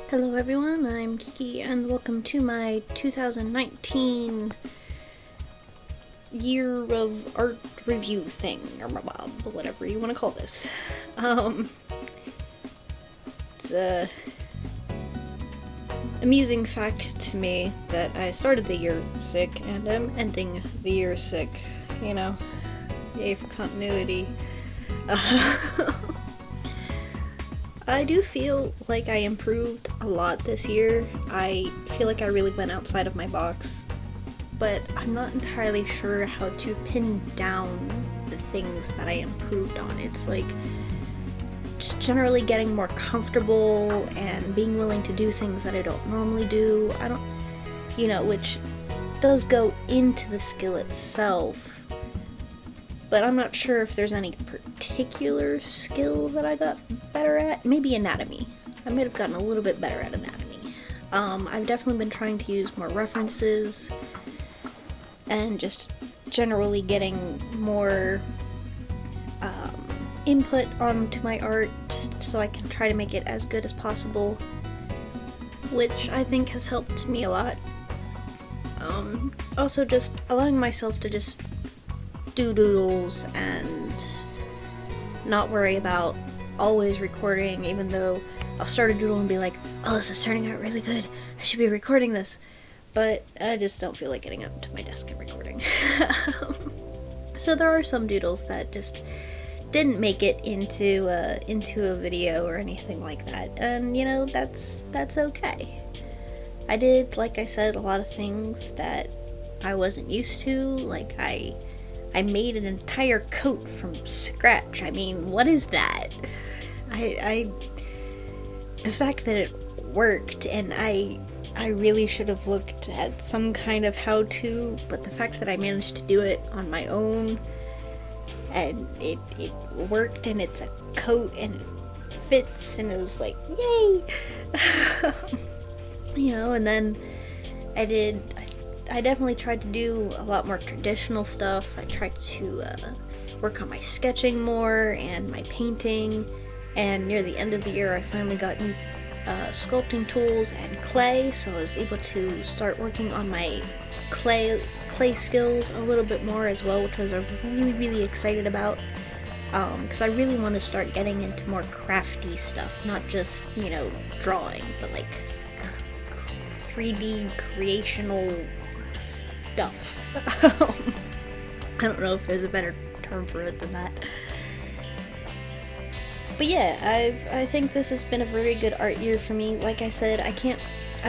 Hello everyone, I'm Kiki and welcome to my 2019 year of art review thing, or whatever you want to call this. It's a amusing fact to me that I started the year sick and I'm ending the year sick, you know, yay for continuity. I do feel like I improved a lot this year. I feel like I really went outside of my box, but I'm not entirely sure how to pin down the things that I improved on. It's like just generally getting more comfortable and being willing to do things that I don't normally do. Which does go into the skill itself. But I'm not sure if there's any particular skill that I got better at. Maybe anatomy. I might have gotten a little bit better at anatomy. I've definitely been trying to use more references and just generally getting more input onto my art just so I can try to make it as good as possible, which I think has helped me a lot. Also just allowing myself to just do doodles and not worry about always recording, even though I'll start a doodle and be like, oh, this is turning out really good, I should be recording this, but I just don't feel like getting up to my desk and recording. So there are some doodles that just didn't make it into a video or anything like that, and that's okay. I did, like I said, a lot of things that I wasn't used to. Like I made an entire coat from scratch. I mean, what is that? The fact that it worked, and I really should have looked at some kind of how-to, but the fact that I managed to do it on my own, and it worked, and it's a coat, and it fits, and it was like, yay! And then I definitely tried to do a lot more traditional stuff. I tried to work on my sketching more and my painting, and near the end of the year I finally got new sculpting tools and clay, so I was able to start working on my clay skills a little bit more as well, which I was really excited about, because I really want to start getting into more crafty stuff, not just, drawing, but like 3D creational stuff. I don't know if there's a better term for it than that. But yeah, I think this has been a very good art year for me. Like I said, I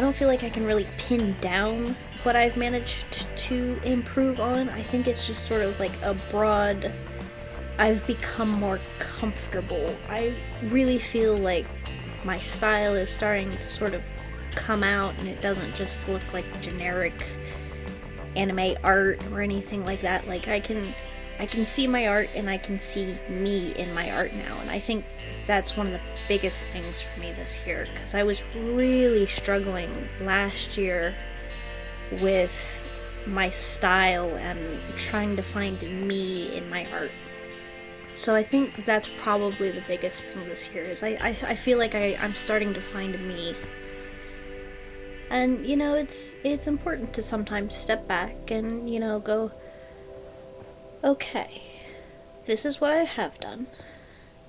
don't feel like I can really pin down what I've managed to improve on. I think it's just sort of like a broad, I've become more comfortable. I really feel like my style is starting to sort of come out, and it doesn't just look like generic anime art or anything like that. Like I can see my art, and I can see me in my art now, and I think that's one of the biggest things for me this year, because I was really struggling last year with my style and trying to find me in my art. So I think that's probably the biggest thing this year, is I feel like I'm starting to find me. And, it's important to sometimes step back and, go, okay, this is what I have done.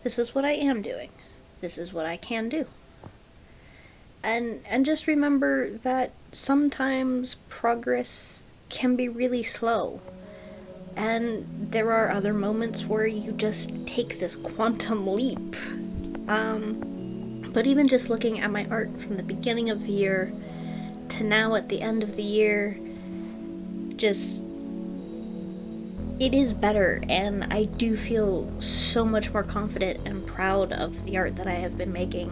This is what I am doing. This is what I can do. And just remember that sometimes progress can be really slow. And there are other moments where you just take this quantum leap. But even just looking at my art from the beginning of the year to now at the end of the year, it is better, and I do feel so much more confident and proud of the art that I have been making.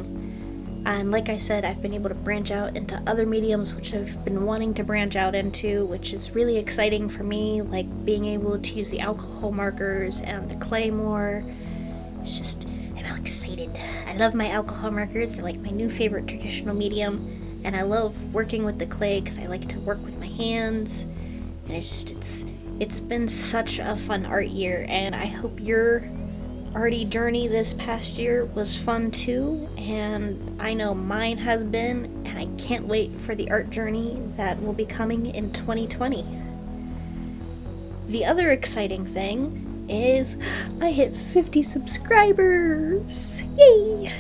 And like I said, I've been able to branch out into other mediums which I've been wanting to branch out into, which is really exciting for me, like being able to use the alcohol markers and the clay more. I'm all excited. I love my alcohol markers. They're like my new favorite traditional medium. And I love working with the clay because I like to work with my hands, and it's been such a fun art year, and I hope your Arty Journey this past year was fun too, and I know mine has been, and I can't wait for the art journey that will be coming in 2020. The other exciting thing is I hit 50 subscribers! Yay!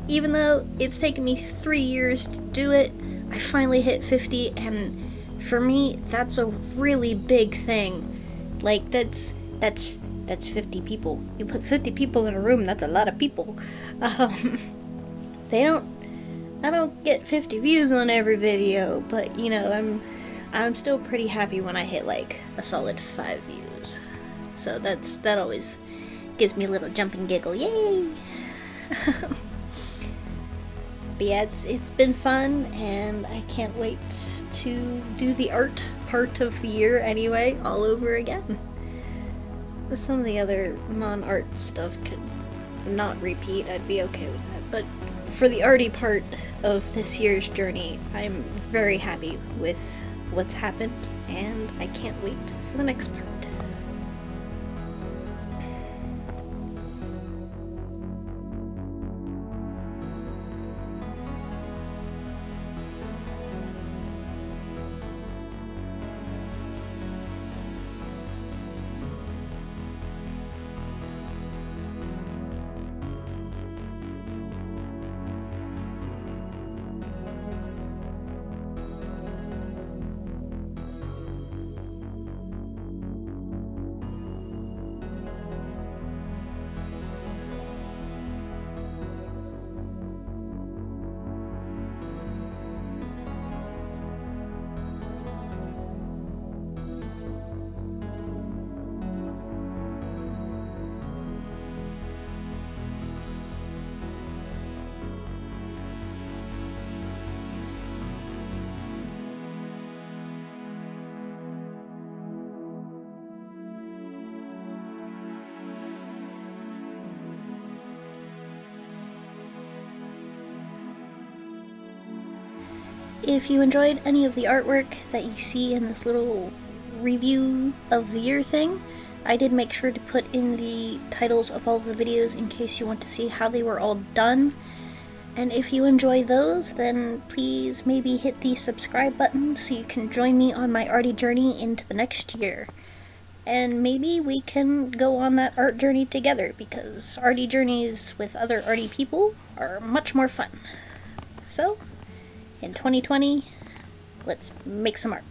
Even though it's taken me 3 years to do it, I finally hit 50, and for me, that's a really big thing. Like, that's 50 people. You put 50 people in a room, that's a lot of people. I don't get 50 views on every video, but you know, I'm still pretty happy when I hit like a solid 5 views. So that always gives me a little jump and giggle, yay! But yeah, it's been fun, and I can't wait to do the art part of the year anyway, all over again. Some of the other non-art stuff could not repeat, I'd be okay with that, but for the arty part of this year's journey, I'm very happy with what's happened, and I can't wait for the next part. If you enjoyed any of the artwork that you see in this little review of the year thing, I did make sure to put in the titles of all the videos in case you want to see how they were all done. And if you enjoy those, then please maybe hit the subscribe button so you can join me on my arty journey into the next year. And maybe we can go on that art journey together, because arty journeys with other arty people are much more fun. So, in 2020, let's make some art.